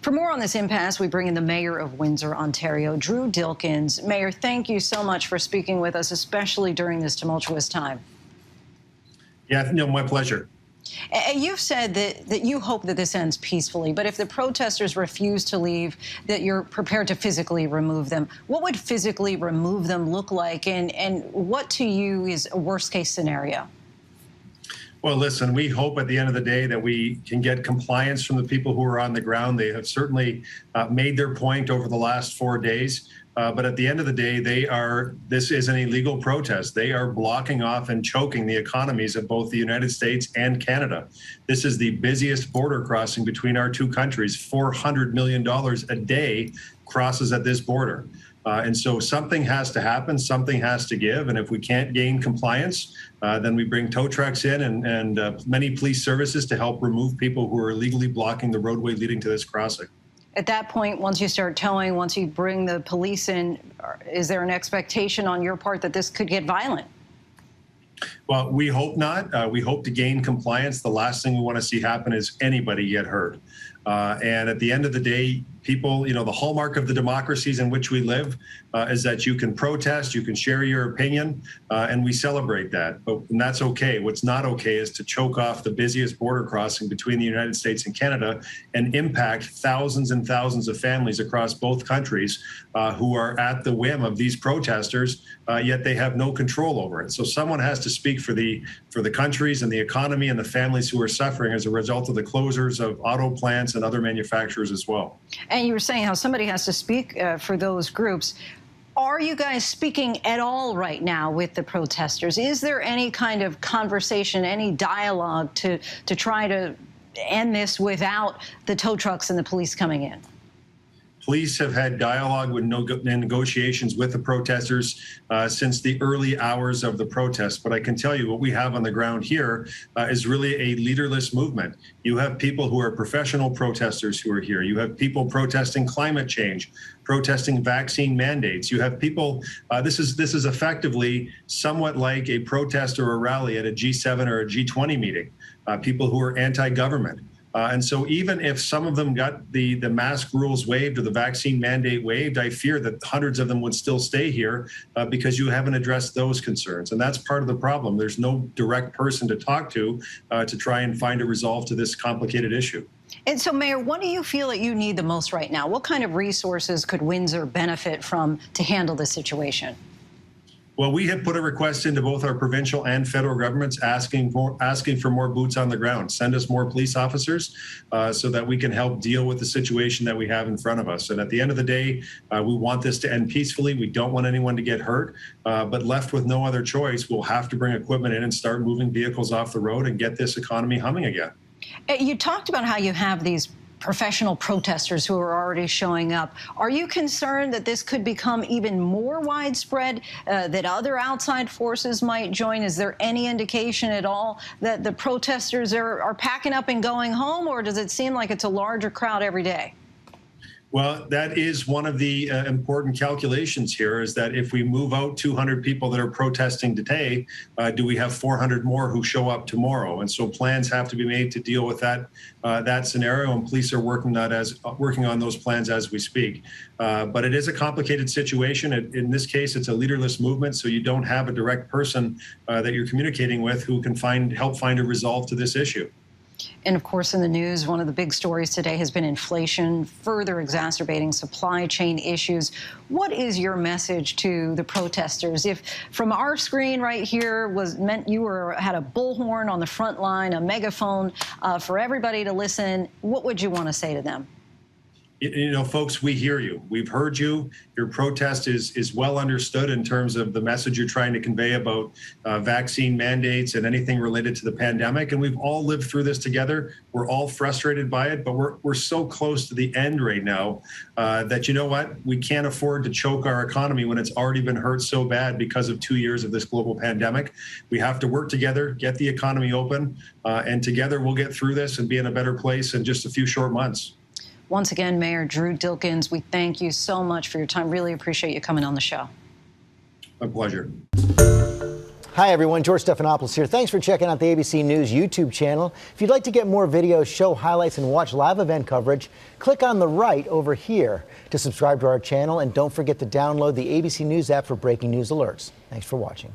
For more on this impasse, we bring in the mayor of Windsor, Ontario, Drew Dilkens. Mayor, thank you so much for speaking with us, especially during this tumultuous time. Yeah, no, my pleasure. You've said that you hope that this ends peacefully, but if the protesters refuse to leave, that you're prepared to physically remove them. What would physically remove them look like, and what to you is a worst-case scenario? Well, listen, we hope at the end of the day that we can get compliance from the people who are on the ground. They have certainly made their point over the last 4 days. But at the end of the day, this is an illegal protest. They are blocking off and choking the economies of both the United States and Canada. This is the busiest border crossing between our two countries. $400 million a day crosses at this border. And so something has to happen, something has to give. And if we can't gain compliance, then we bring tow trucks in and many police services to help remove people who are illegally blocking the roadway leading to this crossing. At that point, once you start towing, once you bring the police in, is there an expectation on your part that this could get violent? Well, we hope not. We hope to gain compliance. The last thing we want to see happen is anybody get hurt. And at the end of the day, people, the hallmark of the democracies in which we live is that you can protest, you can share your opinion, and we celebrate that. And that's okay. What's not okay is to choke off the busiest border crossing between the United States and Canada and impact thousands and thousands of families across both countries who are at the whim of these protesters, yet they have no control over it. So someone has to speak for the countries and the economy and the families who are suffering as a result of the closures of auto plants and other manufacturers as well. And you were saying how somebody has to speak for those groups. Are you guys speaking at all right now with the protesters? Is there any kind of conversation, any dialogue to try to end this without the tow trucks and the police coming in? Police have had dialogue and negotiations with the protesters since the early hours of the protest. But I can tell you what we have on the ground here is really a leaderless movement. You have people who are professional protesters who are here. You have people protesting climate change, protesting vaccine mandates. You have people, this is effectively somewhat like a protest or a rally at a G7 or a G20 meeting, people who are anti-government. And so even if some of them got the mask rules waived or the vaccine mandate waived, I fear that hundreds of them would still stay here because you haven't addressed those concerns. And that's part of the problem. There's no direct person to talk to try and find a resolve to this complicated issue. And so, Mayor, what do you feel that you need the most right now? What kind of resources could Windsor benefit from to handle this situation? Well, we have put a request into both our provincial and federal governments asking for more boots on the ground. Send us more police officers so that we can help deal with the situation that we have in front of us. And at the end of the day, we want this to end peacefully. We don't want anyone to get hurt, but left with no other choice, we'll have to bring equipment in and start moving vehicles off the road and get this economy humming again. You talked about how you have these professional protesters who are already showing up. Are you concerned that this could become even more widespread, that other outside forces might join? Is there any indication at all that the protesters are packing up and going home, or does it seem like it's a larger crowd every day? Well, that is one of the important calculations here, is that if we move out 200 people that are protesting today, do we have 400 more who show up tomorrow? And so plans have to be made to deal with that scenario, and police are working on those plans as we speak. But it is a complicated situation. In this case, it's a leaderless movement, so you don't have a direct person that you're communicating with who can help find a resolve to this issue. And of course, in the news, one of the big stories today has been inflation, further exacerbating supply chain issues. What is your message to the protesters? If from our screen right here meant you had a bullhorn on the front line, a megaphone for everybody to listen, what would you want to say to them? Folks, we hear you. We've heard you. Your protest is well understood in terms of the message you're trying to convey about vaccine mandates and anything related to the pandemic. And we've all lived through this together. We're all frustrated by it, but we're so close to the end right now that, you know what, we can't afford to choke our economy when it's already been hurt so bad because of 2 years of this global pandemic. We have to work together, get the economy open, and together we'll get through this and be in a better place in just a few short months. Once again, Mayor Drew Dilkens, we thank you so much for your time. Really appreciate you coming on the show. My pleasure. Hi, everyone. George Stephanopoulos here. Thanks for checking out the ABC News YouTube channel. If you'd like to get more videos, show highlights, and watch live event coverage, click on the right over here to subscribe to our channel. And don't forget to download the ABC News app for breaking news alerts. Thanks for watching.